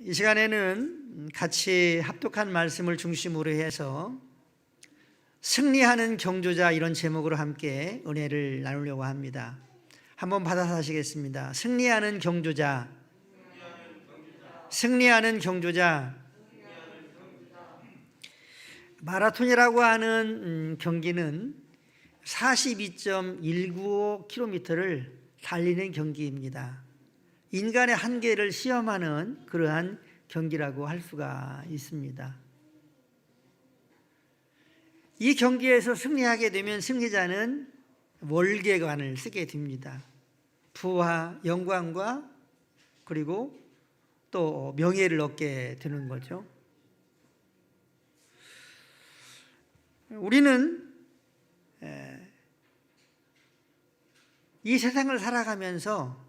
이 시간에는 같이 합독한 말씀을 중심으로 해서 승리하는 경주자 이런 제목으로 함께 은혜를 나누려고 합니다. 한번 받아서 하시겠습니다. 승리하는 경주자, 승리하는 경주자. 마라톤이라고 하는 경기는 42.195km를 달리는 경기입니다. 인간의 한계를 시험하는 그러한 경기라고 할 수가 있습니다. 이 경기에서 승리하게 되면 승리자는 월계관을 쓰게 됩니다. 부와 영광과 그리고 또 명예를 얻게 되는 거죠. 우리는 이 세상을 살아가면서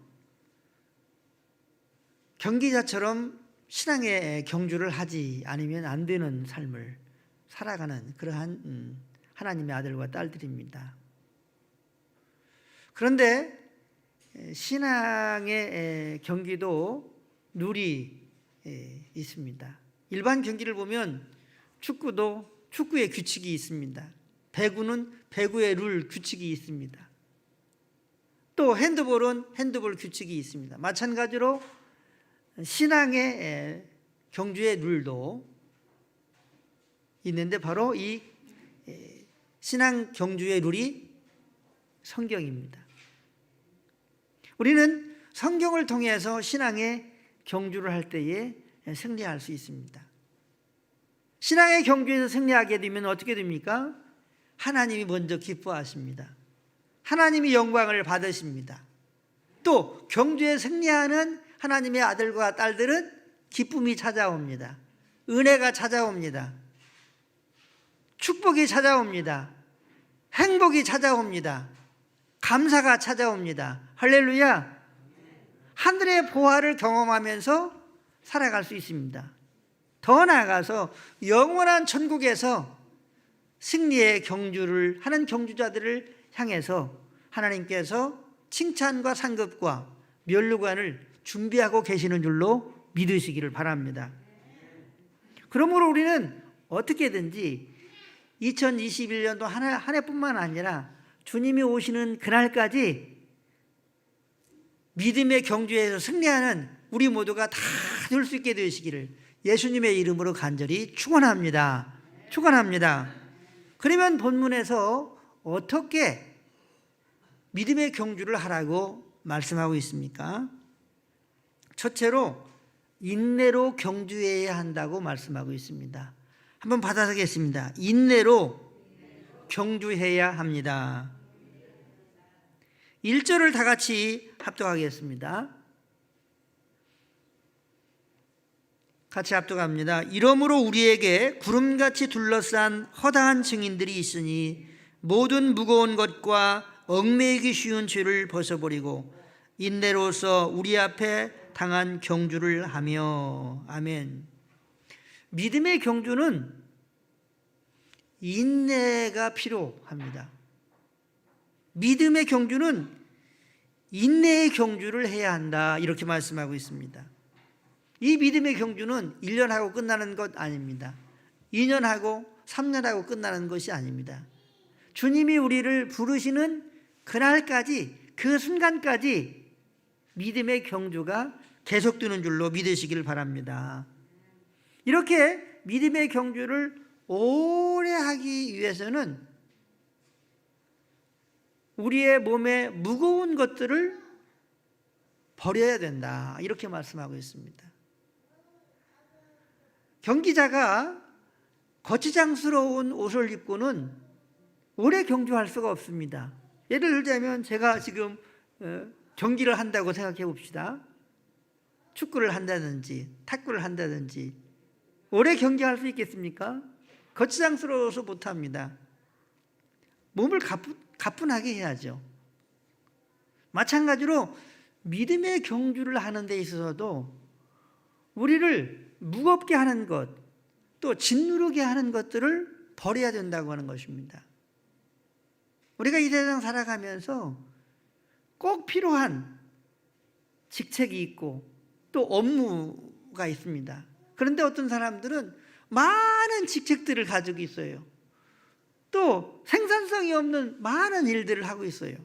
경기자처럼 신앙의 경주를 하지 않으면 안 되는 삶을 살아가는 그러한 하나님의 아들과 딸들입니다. 그런데 신앙의 경기도 룰이 있습니다. 일반 경기를 보면 축구도 축구의 규칙이 있습니다. 배구는 배구의 룰 규칙이 있습니다. 또 핸드볼은 핸드볼 규칙이 있습니다. 마찬가지로 신앙의 경주의 룰도 있는데 바로 이 신앙 경주의 룰이 성경입니다. 우리는 성경을 통해서 신앙의 경주를 할 때에 승리할 수 있습니다. 신앙의 경주에서 승리하게 되면 어떻게 됩니까? 하나님이 먼저 기뻐하십니다. 하나님이 영광을 받으십니다. 또 경주에 승리하는 하나님의 아들과 딸들은 기쁨이 찾아옵니다. 은혜가 찾아옵니다. 축복이 찾아옵니다. 행복이 찾아옵니다. 감사가 찾아옵니다. 할렐루야! 하늘의 보화를 경험하면서 살아갈 수 있습니다. 더 나아가서 영원한 천국에서 승리의 경주를 하는 경주자들을 향해서 하나님께서 칭찬과 상급과 면류관을 준비하고 계시는 줄로 믿으시기를 바랍니다. 그러므로 우리는 어떻게든지 2021년도 한 해뿐만 아니라 주님이 오시는 그날까지 믿음의 경주에서 승리하는 우리 모두가 다 될 수 있게 되시기를 예수님의 이름으로 간절히 축원합니다. 축원합니다. 그러면 본문에서 어떻게 믿음의 경주를 하라고 말씀하고 있습니까? 첫째로 인내로 경주해야 한다고 말씀하고 있습니다. 한번 받아서겠습니다. 인내로 경주해야 합니다. 1절을 다 같이 합독하겠습니다. 같이 합독합니다. 이러므로 우리에게 구름같이 둘러싼 허다한 증인들이 있으니 모든 무거운 것과 얽매이기 쉬운 죄를 벗어버리고 인내로서 우리 앞에 당한 경주를 하며. 아멘. 믿음의 경주는 인내가 필요합니다. 믿음의 경주는 인내의 경주를 해야 한다 이렇게 말씀하고 있습니다. 이 믿음의 경주는 1년하고 끝나는 것 아닙니다. 2년하고 3년하고 끝나는 것이 아닙니다. 주님이 우리를 부르시는 그날까지 그 순간까지 믿음의 경주가 계속되는 줄로 믿으시기를 바랍니다. 이렇게 믿음의 경주를 오래 하기 위해서는 우리의 몸에 무거운 것들을 버려야 된다 이렇게 말씀하고 있습니다. 경기자가 거치장스러운 옷을 입고는 오래 경주할 수가 없습니다. 예를 들자면 제가 지금 경기를 한다고 생각해 봅시다. 축구를 한다든지 탁구를 한다든지 오래 경기할 수 있겠습니까? 거치장스러워서 못합니다. 몸을 가뿐하게 해야죠. 마찬가지로 믿음의 경주를 하는 데 있어서도 우리를 무겁게 하는 것, 또 짓누르게 하는 것들을 버려야 된다고 하는 것입니다. 우리가 이 세상 살아가면서 꼭 필요한 직책이 있고 또 업무 경우가 있습니다. 그런데 어떤 사람들은 많은 직책들을 가지고 있어요. 또 생산성이 없는 많은 일들을 하고 있어요.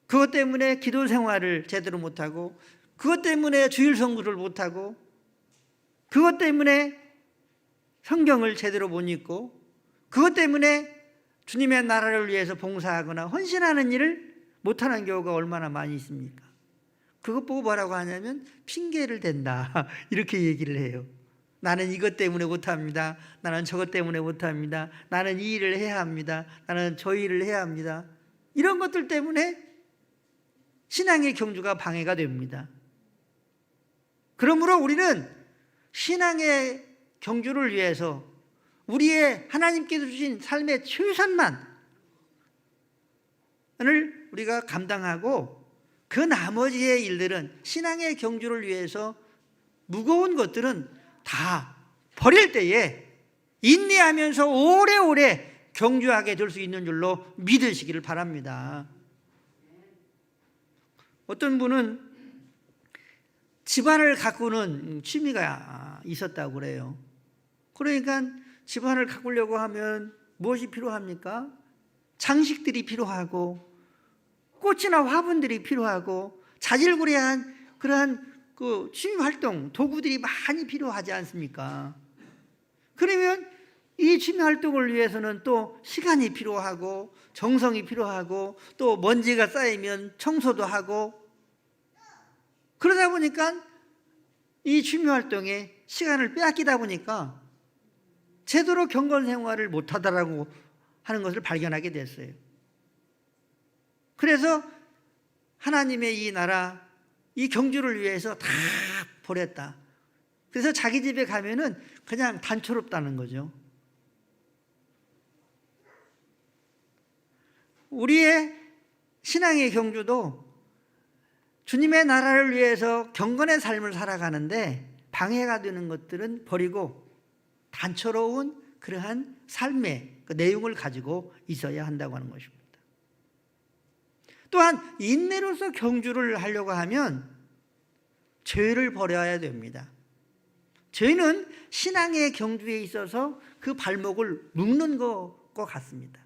그것 때문에 기도 생활을 제대로 못하고, 그것 때문에 주일 성구를 못하고, 그것 때문에 성경을 제대로 못 읽고, 그것 때문에 주님의 나라를 위해서 봉사하거나 헌신하는 일을 못하는 경우가 얼마나 많이 있습니까? 그것 보고 뭐라고 하냐면 핑계를 댄다 이렇게 얘기를 해요. 나는 이것 때문에 못합니다. 나는 저것 때문에 못합니다. 나는 이 일을 해야 합니다. 나는 저 일을 해야 합니다. 이런 것들 때문에 신앙의 경주가 방해가 됩니다. 그러므로 우리는 신앙의 경주를 위해서 우리의 하나님께서 주신 삶의 최선만을 우리가 감당하고, 그 나머지의 일들은, 신앙의 경주를 위해서 무거운 것들은 다 버릴 때에 인내하면서 오래오래 경주하게 될 수 있는 줄로 믿으시기를 바랍니다. 어떤 분은 집안을 가꾸는 취미가 있었다고 그래요. 그러니까 집안을 가꾸려고 하면 무엇이 필요합니까? 장식들이 필요하고, 꽃이나 화분들이 필요하고, 자질구레한 그러한 그 취미 활동 도구들이 많이 필요하지 않습니까? 그러면 이 취미 활동을 위해서는 또 시간이 필요하고, 정성이 필요하고, 또 먼지가 쌓이면 청소도 하고, 그러다 보니까 이 취미 활동에 시간을 빼앗기다 보니까 제대로 경건 생활을 못하다라고 하는 것을 발견하게 됐어요. 그래서 하나님의 이 나라, 이 경주를 위해서 다 버렸다. 그래서 자기 집에 가면은 그냥 단초롭다는 거죠. 우리의 신앙의 경주도 주님의 나라를 위해서 경건의 삶을 살아가는데 방해가 되는 것들은 버리고 단초로운 그러한 삶의 그 내용을 가지고 있어야 한다고 하는 것입니다. 또한 인내로서 경주를 하려고 하면 죄를 버려야 됩니다. 죄는 신앙의 경주에 있어서 그 발목을 묶는 것과 같습니다.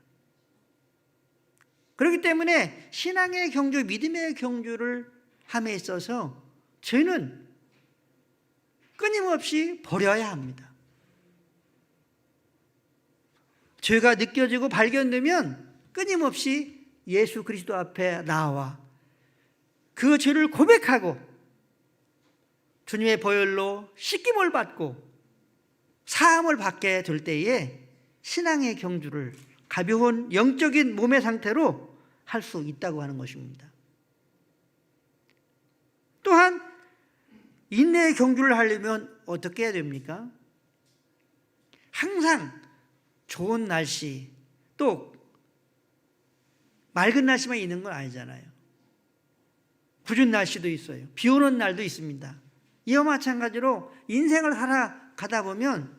그렇기 때문에 신앙의 경주, 믿음의 경주를 함에 있어서 죄는 끊임없이 버려야 합니다. 죄가 느껴지고 발견되면 끊임없이 예수 그리스도 앞에 나와 그 죄를 고백하고 주님의 보혈로 씻김을 받고 사함을 받게 될 때에 신앙의 경주를 가벼운 영적인 몸의 상태로 할 수 있다고 하는 것입니다. 또한 인내의 경주를 하려면 어떻게 해야 됩니까? 항상 좋은 날씨, 또 맑은 날씨만 있는 건 아니잖아요. 궂은 날씨도 있어요. 비 오는 날도 있습니다. 이와 마찬가지로 인생을 살아가다 보면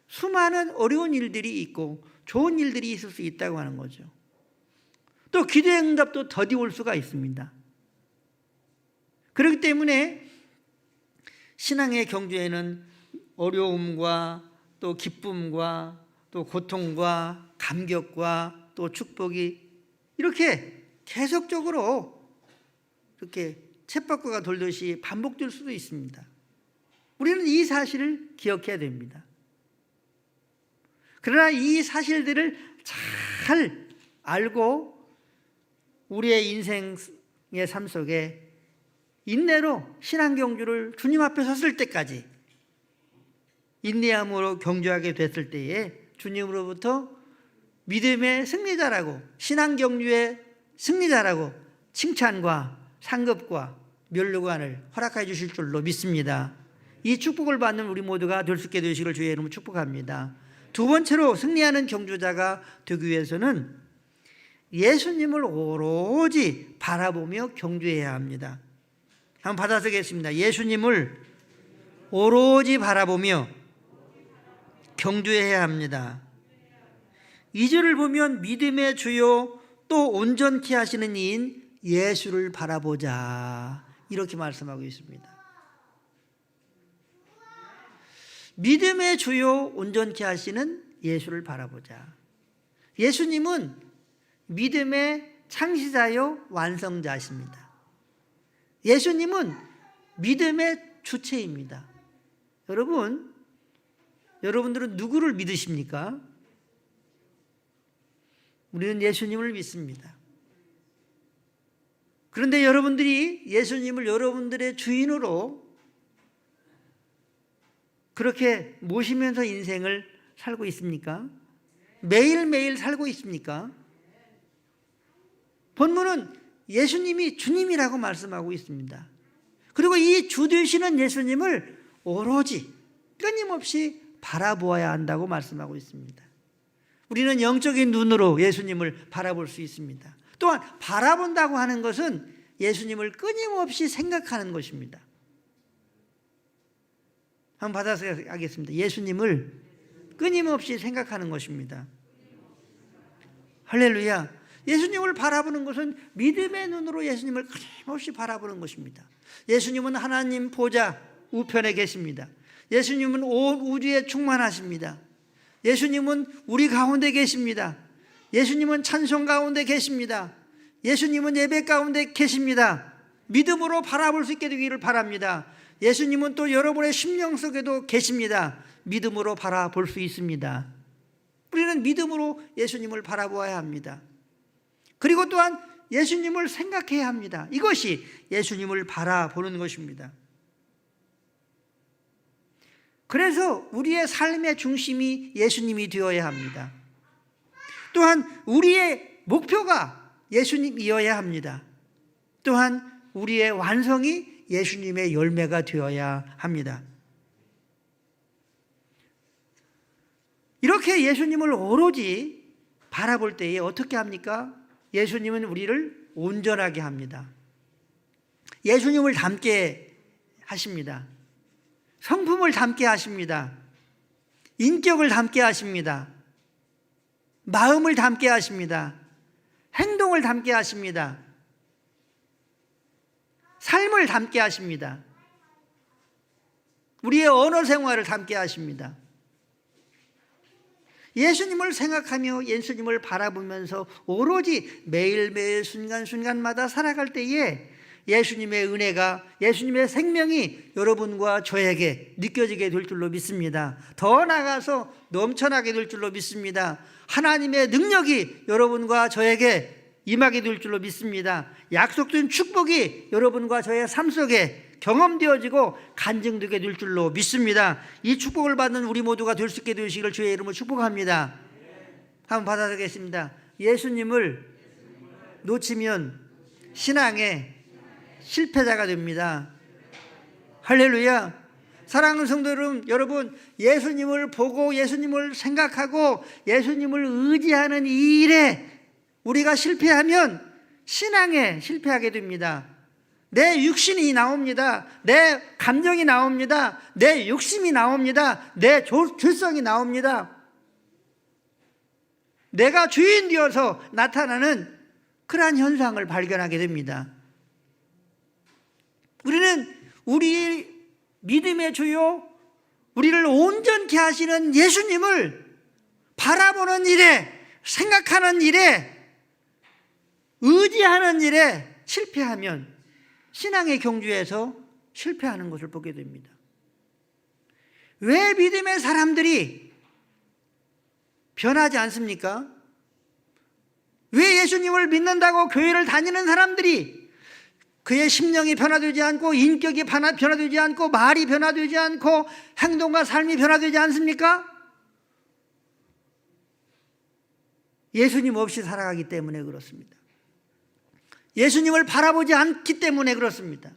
수많은 어려운 일들이 있고 좋은 일들이 있을 수 있다고 하는 거죠. 또 기도의 응답도 더디 올 수가 있습니다. 그렇기 때문에 신앙의 경주에는 어려움과 또 기쁨과 또 고통과 감격과 또 축복이 이렇게 계속적으로 이렇게 쳇바퀴가 돌듯이 반복될 수도 있습니다. 우리는 이 사실을 기억해야 됩니다. 그러나 이 사실들을 잘 알고 우리의 인생의 삶 속에 인내로 신앙 경주를 주님 앞에 섰을 때까지 인내함으로 경주하게 됐을 때에 주님으로부터 믿음의 승리자라고, 신앙 경주의 승리자라고 칭찬과 상급과 면류관을 허락해 주실 줄로 믿습니다. 이 축복을 받는 우리 모두가 될 수 있게 되시기를 주의 이름으로 축복합니다. 두 번째로 승리하는 경주자가 되기 위해서는 예수님을 오로지 바라보며 경주해야 합니다. 한번 받아쓰겠습니다. 예수님을 오로지 바라보며 경주해야 합니다. 2절을 보면 믿음의 주요 또 온전케 하시는 이인 예수를 바라보자 이렇게 말씀하고 있습니다. 믿음의 주요 온전케 하시는 예수를 바라보자. 예수님은 믿음의 창시자요 완성자십니다. 예수님은 믿음의 주체입니다. 여러분들은 누구를 믿으십니까? 우리는 예수님을 믿습니다. 그런데 여러분들이 예수님을 여러분들의 주인으로 그렇게 모시면서 인생을 살고 있습니까? 매일매일 살고 있습니까? 본문은 예수님이 주님이라고 말씀하고 있습니다. 그리고 이 주 되시는 예수님을 오로지 끊임없이 바라보아야 한다고 말씀하고 있습니다. 우리는 영적인 눈으로 예수님을 바라볼 수 있습니다. 또한 바라본다고 하는 것은 예수님을 끊임없이 생각하는 것입니다. 한번 받아서 하겠습니다. 예수님을 끊임없이 생각하는 것입니다. 할렐루야. 예수님을 바라보는 것은 믿음의 눈으로 예수님을 끊임없이 바라보는 것입니다. 예수님은 하나님 보좌 우편에 계십니다. 예수님은 온 우주에 충만하십니다. 예수님은 우리 가운데 계십니다. 예수님은 찬송 가운데 계십니다. 예수님은 예배 가운데 계십니다. 믿음으로 바라볼 수 있게 되기를 바랍니다. 예수님은 또 여러분의 심령 속에도 계십니다. 믿음으로 바라볼 수 있습니다. 우리는 믿음으로 예수님을 바라보아야 합니다. 그리고 또한 예수님을 생각해야 합니다. 이것이 예수님을 바라보는 것입니다. 그래서 우리의 삶의 중심이 예수님이 되어야 합니다. 또한 우리의 목표가 예수님이어야 합니다. 또한 우리의 완성이 예수님의 열매가 되어야 합니다. 이렇게 예수님을 오로지 바라볼 때에 어떻게 합니까? 예수님은 우리를 온전하게 합니다. 예수님을 닮게 하십니다. 성품을 닮게 하십니다. 인격을 닮게 하십니다. 마음을 닮게 하십니다. 행동을 닮게 하십니다. 삶을 닮게 하십니다. 우리의 언어 생활을 닮게 하십니다. 예수님을 생각하며 예수님을 바라보면서 오로지 매일매일 순간순간마다 살아갈 때에 예수님의 은혜가, 예수님의 생명이 여러분과 저에게 느껴지게 될 줄로 믿습니다. 더 나아가서 넘쳐나게 될 줄로 믿습니다. 하나님의 능력이 여러분과 저에게 임하게 될 줄로 믿습니다. 약속된 축복이 여러분과 저의 삶 속에 경험되어지고 간증되게 될 줄로 믿습니다. 이 축복을 받는 우리 모두가 될 수 있게 되시기를 주의 이름으로 축복합니다. 한번 받아드리겠습니다. 예수님을 놓치면 신앙의 실패자가 됩니다. 할렐루야. 사랑하는 성도 여러분, 예수님을 보고 예수님을 생각하고 예수님을 의지하는 이 일에 우리가 실패하면 신앙에 실패하게 됩니다. 내 육신이 나옵니다. 내 감정이 나옵니다. 내 욕심이 나옵니다. 내 죄성이 나옵니다. 내가 주인 되어서 나타나는 그러한 현상을 발견하게 됩니다. 우리는 우리 믿음의 주요, 우리를 온전케 하시는 예수님을 바라보는 일에, 생각하는 일에, 의지하는 일에 실패하면 신앙의 경주에서 실패하는 것을 보게 됩니다. 왜 믿음의 사람들이 변하지 않습니까? 왜 예수님을 믿는다고 교회를 다니는 사람들이 그의 심령이 변화되지 않고 인격이 변화되지 않고 말이 변화되지 않고 행동과 삶이 변화되지 않습니까? 예수님 없이 살아가기 때문에 그렇습니다. 예수님을 바라보지 않기 때문에 그렇습니다.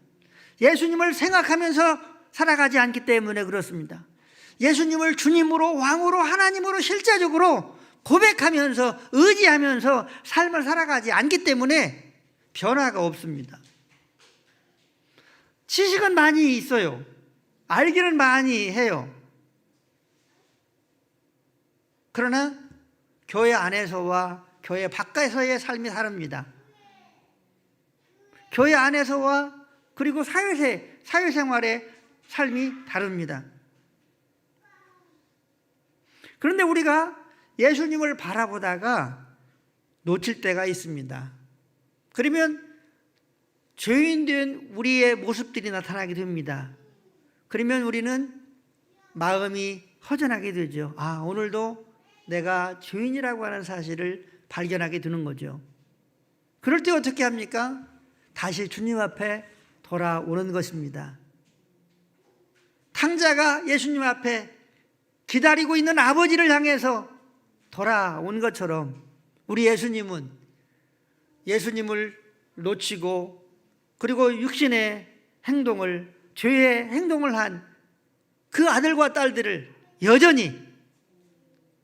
예수님을 생각하면서 살아가지 않기 때문에 그렇습니다. 예수님을 주님으로, 왕으로, 하나님으로 실제적으로 고백하면서 의지하면서 삶을 살아가지 않기 때문에 변화가 없습니다. 지식은 많이 있어요. 알기는 많이 해요. 그러나 교회 안에서와 교회 밖에서의 삶이 다릅니다. 교회 안에서와 그리고 사회생활의 삶이 다릅니다. 그런데 우리가 예수님을 바라보다가 놓칠 때가 있습니다. 그러면 죄인된 우리의 모습들이 나타나게 됩니다. 그러면 우리는 마음이 허전하게 되죠. 아, 오늘도 내가 죄인이라고 하는 사실을 발견하게 되는 거죠. 그럴 때 어떻게 합니까? 다시 주님 앞에 돌아오는 것입니다. 탕자가 예수님 앞에 기다리고 있는 아버지를 향해서 돌아온 것처럼 우리 예수님은 예수님을 놓치고 그리고 육신의 행동을, 죄의 행동을 한 그 아들과 딸들을 여전히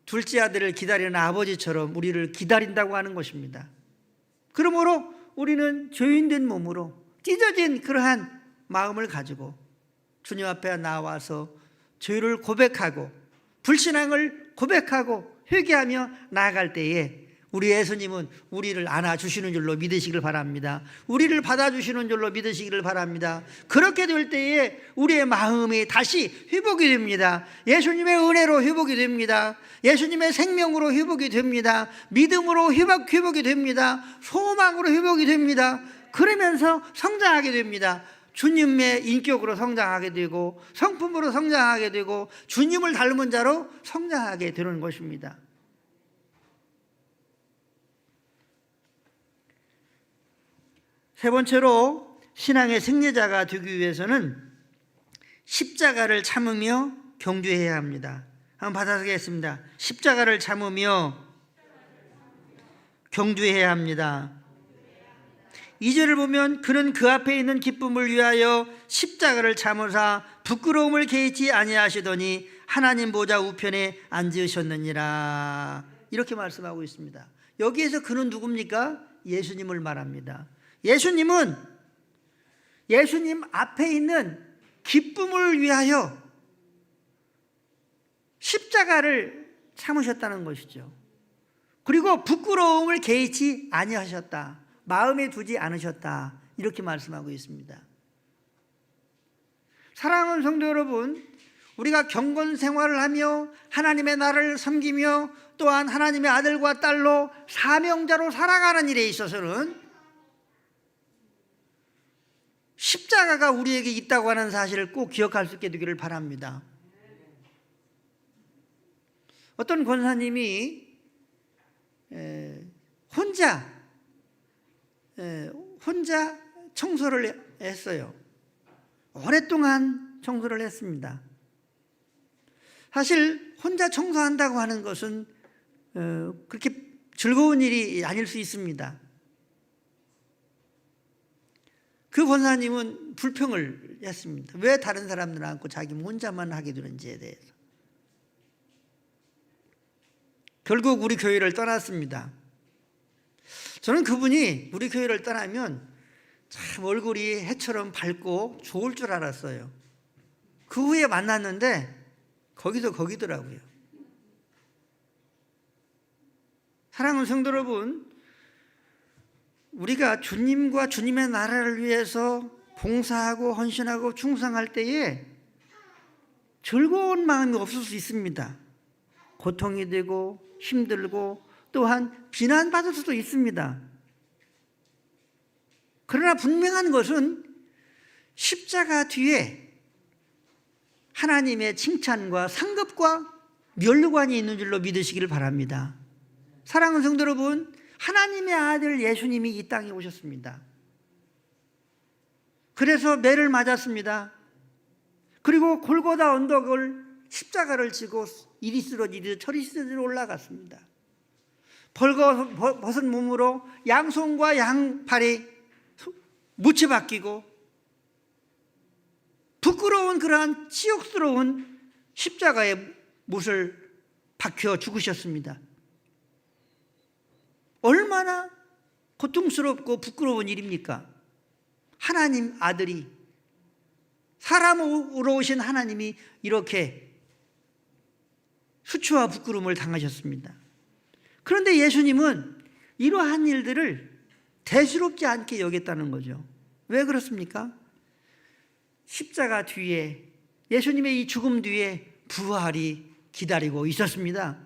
둘째 아들을 기다리는 아버지처럼 우리를 기다린다고 하는 것입니다. 그러므로 우리는 죄인된 몸으로 찢어진 그러한 마음을 가지고 주님 앞에 나와서 죄를 고백하고 불신앙을 고백하고 회개하며 나아갈 때에 우리 예수님은 우리를 안아주시는 줄로 믿으시길 바랍니다. 우리를 받아주시는 줄로 믿으시기를 바랍니다. 그렇게 될 때에 우리의 마음이 다시 회복이 됩니다. 예수님의 은혜로 회복이 됩니다. 예수님의 생명으로 회복이 됩니다. 믿음으로 회복이 됩니다. 소망으로 회복이 됩니다. 그러면서 성장하게 됩니다. 주님의 인격으로 성장하게 되고 성품으로 성장하게 되고 주님을 닮은 자로 성장하게 되는 것입니다. 세 번째로 신앙의 승리자가 되기 위해서는 십자가를 참으며 경주해야 합니다. 한번 받아보겠습니다. 십자가를 참으며 경주해야 합니다. 2절을 보면 그는 그 앞에 있는 기쁨을 위하여 십자가를 참으사 부끄러움을 개의치 아니하시더니 하나님 보좌 우편에 앉으셨느니라. 이렇게 말씀하고 있습니다. 여기에서 그는 누굽니까? 예수님을 말합니다. 예수님은 예수님 앞에 있는 기쁨을 위하여 십자가를 참으셨다는 것이죠. 그리고 부끄러움을 개의치 아니하셨다. 마음에 두지 않으셨다. 이렇게 말씀하고 있습니다. 사랑하는 성도 여러분, 우리가 경건 생활을 하며 하나님의 나라를 섬기며 또한 하나님의 아들과 딸로 사명자로 살아가는 일에 있어서는 십자가가 우리에게 있다고 하는 사실을 꼭 기억할 수 있게 되기를 바랍니다. 어떤 권사님이 혼자 청소를 했어요. 오랫동안 청소를 했습니다. 사실 혼자 청소한다고 하는 것은 그렇게 즐거운 일이 아닐 수 있습니다. 그 권사님은 불평을 했습니다. 왜 다른 사람들은 않고 자기 혼자만 하게 되는지에 대해서. 결국 우리 교회를 떠났습니다. 저는 그분이 우리 교회를 떠나면 참 얼굴이 해처럼 밝고 좋을 줄 알았어요. 그 후에 만났는데 거기도 거기더라고요. 사랑하는 성도 여러분, 우리가 주님과 주님의 나라를 위해서 봉사하고 헌신하고 충성할 때에 즐거운 마음이 없을 수 있습니다. 고통이 되고 힘들고 또한 비난받을 수도 있습니다. 그러나 분명한 것은 십자가 뒤에 하나님의 칭찬과 상급과 면류관이 있는 줄로 믿으시기를 바랍니다. 사랑하는 성도 여러분, 하나님의 아들 예수님이 이 땅에 오셨습니다. 그래서 매를 맞았습니다. 그리고 골고다 언덕을 십자가를 지고 이리 쓰러지듯 저리 쓰러지듯 올라갔습니다. 벌거벗은 몸으로 양손과 양팔이 무채 박히고 부끄러운 그러한 치욕스러운 십자가에 못을 박혀 죽으셨습니다. 얼마나 고통스럽고 부끄러운 일입니까? 하나님 아들이, 사람으로 오신 하나님이 이렇게 수치와 부끄러움을 당하셨습니다. 그런데 예수님은 이러한 일들을 대수롭지 않게 여겼다는 거죠. 왜 그렇습니까? 십자가 뒤에, 예수님의 이 죽음 뒤에 부활이 기다리고 있었습니다.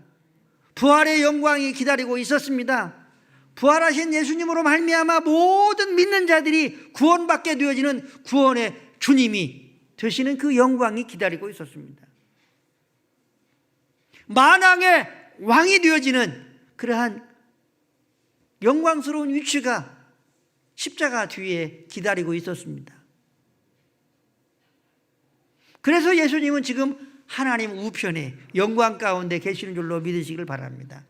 부활의 영광이 기다리고 있었습니다. 부활하신 예수님으로 말미암아 모든 믿는 자들이 구원받게 되어지는 구원의 주님이 되시는 그 영광이 기다리고 있었습니다. 만왕의 왕이 되어지는 그러한 영광스러운 위치가 십자가 뒤에 기다리고 있었습니다. 그래서 예수님은 지금 하나님 우편에 영광 가운데 계시는 줄로 믿으시길 바랍니다.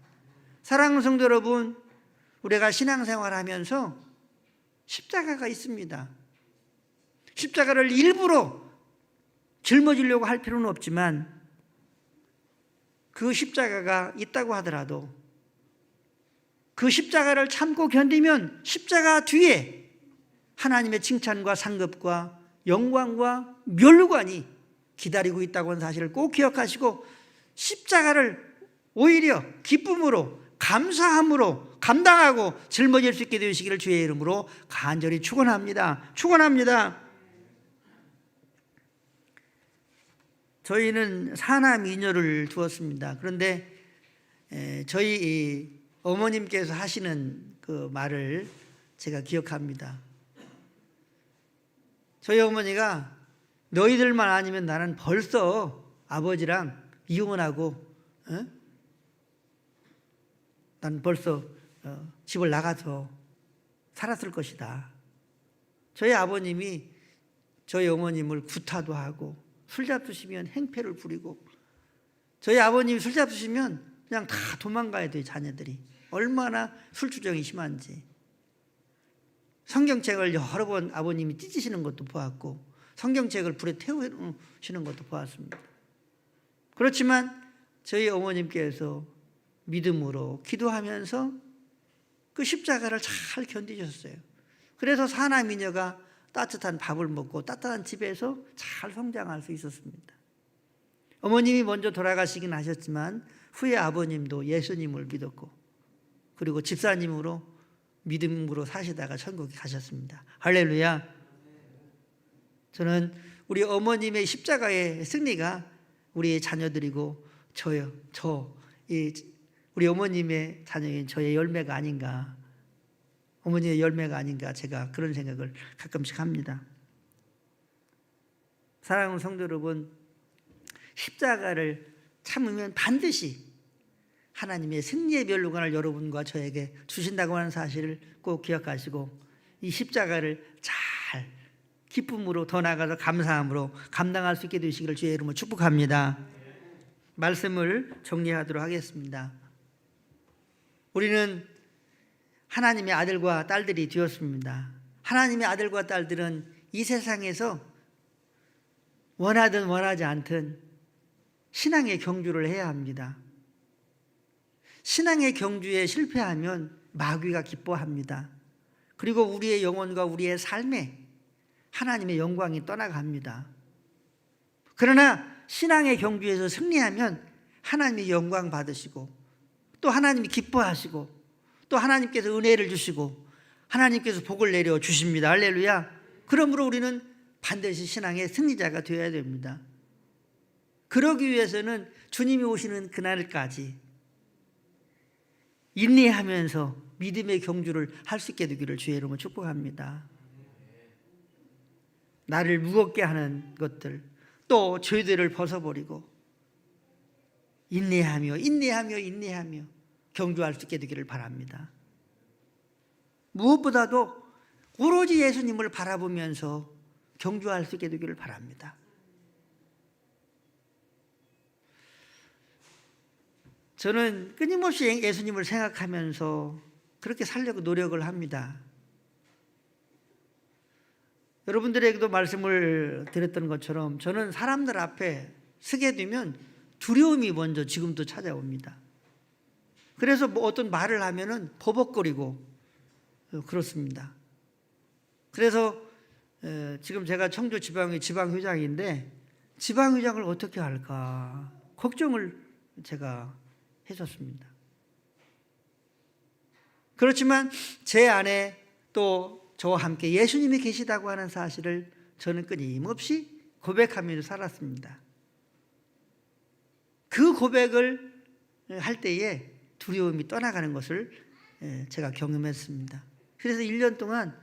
사랑하는 성도 여러분, 우리가 신앙생활하면서 십자가가 있습니다. 십자가를 일부러 짊어지려고 할 필요는 없지만 그 십자가가 있다고 하더라도 그 십자가를 참고 견디면 십자가 뒤에 하나님의 칭찬과 상급과 영광과 멸관이 기다리고 있다고 하는 사실을 꼭 기억하시고 십자가를 오히려 기쁨으로 감사함으로 감당하고 짊어질 수 있게 되시기를 주의 이름으로 간절히 축원합니다. 축원합니다. 저희는 사남 이녀를 두었습니다. 그런데 저희 어머님께서 하시는 그 말을 제가 기억합니다. 저희 어머니가 너희들만 아니면 나는 벌써 아버지랑 이혼하고 난 벌써 집을 나가서 살았을 것이다. 저희 아버님이 저희 어머님을 구타도 하고 술 잡수시면 행패를 부리고 저희 아버님이 술 잡수시면 그냥 다 도망가야 돼요. 자녀들이 얼마나 술주정이 심한지. 성경책을 여러 번 아버님이 찢으시는 것도 보았고 성경책을 불에 태우시는 것도 보았습니다. 그렇지만 저희 어머님께서 믿음으로 기도하면서 그 십자가를 잘 견디셨어요. 그래서 사남이녀가 따뜻한 밥을 먹고 따뜻한 집에서 잘 성장할 수 있었습니다. 어머님이 먼저 돌아가시긴 하셨지만 후에 아버님도 예수님을 믿었고 그리고 집사님으로 믿음으로 사시다가 천국에 가셨습니다. 할렐루야. 저는 우리 어머님의 십자가의 승리가 우리의 자녀들이고 우리 어머님의 자녀인 저의 열매가 아닌가, 어머니의 열매가 아닌가, 제가 그런 생각을 가끔씩 합니다. 사랑하는 성도 여러분, 십자가를 참으면 반드시 하나님의 승리의 멸류관을 여러분과 저에게 주신다고 하는 사실을 꼭 기억하시고 이 십자가를 잘 기쁨으로 더 나아가서 감사함으로 감당할 수 있게 되시기를 주의 이름으로 축복합니다. 말씀을 정리하도록 하겠습니다. 우리는 하나님의 아들과 딸들이 되었습니다. 하나님의 아들과 딸들은 이 세상에서 원하든 원하지 않든 신앙의 경주를 해야 합니다. 신앙의 경주에 실패하면 마귀가 기뻐합니다. 그리고 우리의 영혼과 우리의 삶에 하나님의 영광이 떠나갑니다. 그러나 신앙의 경주에서 승리하면 하나님의 영광 받으시고 또 하나님이 기뻐하시고 또 하나님께서 은혜를 주시고 하나님께서 복을 내려 주십니다. 할렐루야. 그러므로 우리는 반드시 신앙의 승리자가 되어야 됩니다. 그러기 위해서는 주님이 오시는 그날까지 인내하면서 믿음의 경주를 할 수 있게 되기를 주의 이름으로 축복합니다. 나를 무겁게 하는 것들 또 죄들을 벗어버리고 인내하며 경주할 수 있게 되기를 바랍니다. 무엇보다도 오로지 예수님을 바라보면서 경주할 수 있게 되기를 바랍니다. 저는 끊임없이 예수님을 생각하면서 그렇게 살려고 노력을 합니다. 여러분들에게도 말씀을 드렸던 것처럼 저는 사람들 앞에 서게 되면 두려움이 먼저 지금도 찾아옵니다. 그래서 어떤 말을 하면은 버벅거리고 그렇습니다. 그래서 지금 제가 청주 지방의 지방회장인데 지방회장을 어떻게 할까 걱정을 제가 했었습니다. 그렇지만 제 안에 또 저와 함께 예수님이 계시다고 하는 사실을 저는 끊임없이 고백하면서 살았습니다. 그 고백을 할 때에 두려움이 떠나가는 것을 제가 경험했습니다. 그래서 1년 동안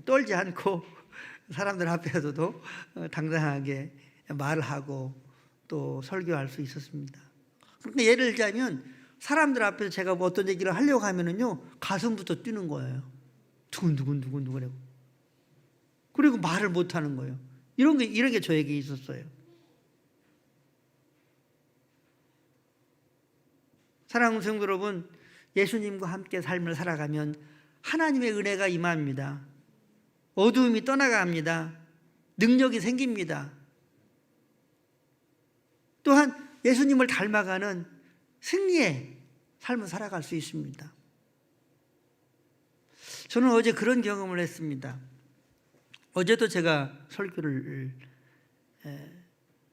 떨지 않고 사람들 앞에서도 당당하게 말을 하고 또 설교할 수 있었습니다. 그러니까 예를 들자면 사람들 앞에서 제가 뭐 어떤 얘기를 하려고 하면은요, 가슴부터 뛰는 거예요. 두근두근두근두근. 그리고 말을 못 하는 거예요. 이런 게 저에게 있었어요. 사랑하는 성도 여러분, 예수님과 함께 삶을 살아가면 하나님의 은혜가 임합니다. 어두움이 떠나갑니다. 능력이 생깁니다. 또한 예수님을 닮아가는 승리의 삶을 살아갈 수 있습니다. 저는 어제 그런 경험을 했습니다. 어제도 제가 설교를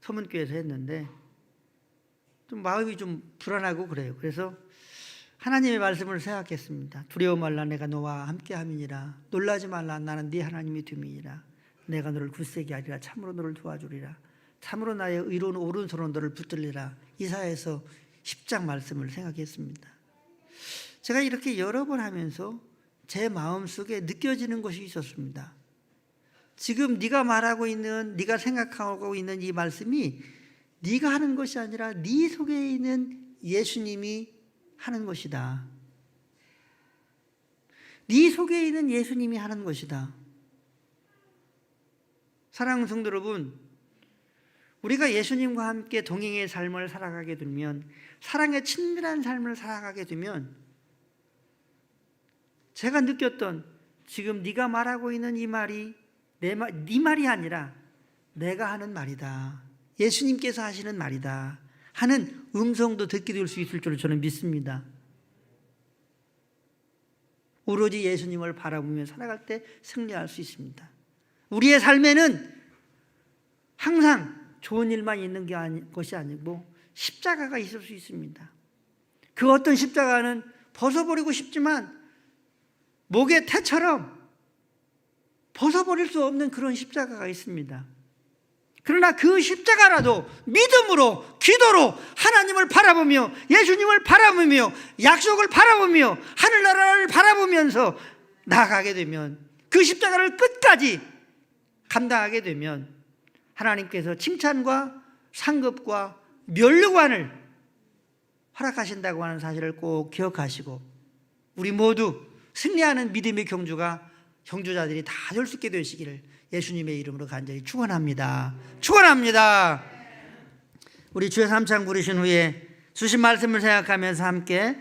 서문교회에서 했는데 좀 마음이 좀 불안하고 그래요. 그래서 하나님의 말씀을 생각했습니다. 두려워 말라, 내가 너와 함께 함이니라. 놀라지 말라, 나는 네 하나님이 됨이니라. 내가 너를 굳세게 하리라. 참으로 너를 도와주리라. 참으로 나의 의로운 오른손으로 너를 붙들리라. 이사야서 10장 말씀을 생각했습니다. 제가 이렇게 여러 번 하면서 제 마음속에 느껴지는 것이 있었습니다. 지금 네가 말하고 있는, 네가 생각하고 있는 이 말씀이 네가 하는 것이 아니라 네 속에 있는 예수님이 하는 것이다. 네 속에 있는 예수님이 하는 것이다. 사랑하는 성도 여러분, 우리가 예수님과 함께 동행의 삶을 살아가게 되면, 사랑의 친밀한 삶을 살아가게 되면, 제가 느꼈던 지금 네가 말하고 있는 이 말이 네 말이 아니라 내가 하는 말이다. 예수님께서 하시는 말이다 하는 음성도 듣게 될 수 있을 줄 저는 믿습니다. 오로지 예수님을 바라보며 살아갈 때 승리할 수 있습니다. 우리의 삶에는 항상 좋은 일만 있는 것이 아니고 십자가가 있을 수 있습니다. 그 어떤 십자가는 벗어버리고 싶지만 목의 태처럼 벗어버릴 수 없는 그런 십자가가 있습니다. 그러나 그 십자가라도 믿음으로, 기도로 하나님을 바라보며, 예수님을 바라보며, 약속을 바라보며, 하늘나라를 바라보면서 나아가게 되면, 그 십자가를 끝까지 감당하게 되면 하나님께서 칭찬과 상급과 면류관을 허락하신다고 하는 사실을 꼭 기억하시고, 우리 모두 승리하는 믿음의 경주자들이 다 될 수 있게 되시기를 예수님의 이름으로 간절히 축원합니다. 축원합니다. 우리 주의 3창 부르신 후에 주신 말씀을 생각하면서 함께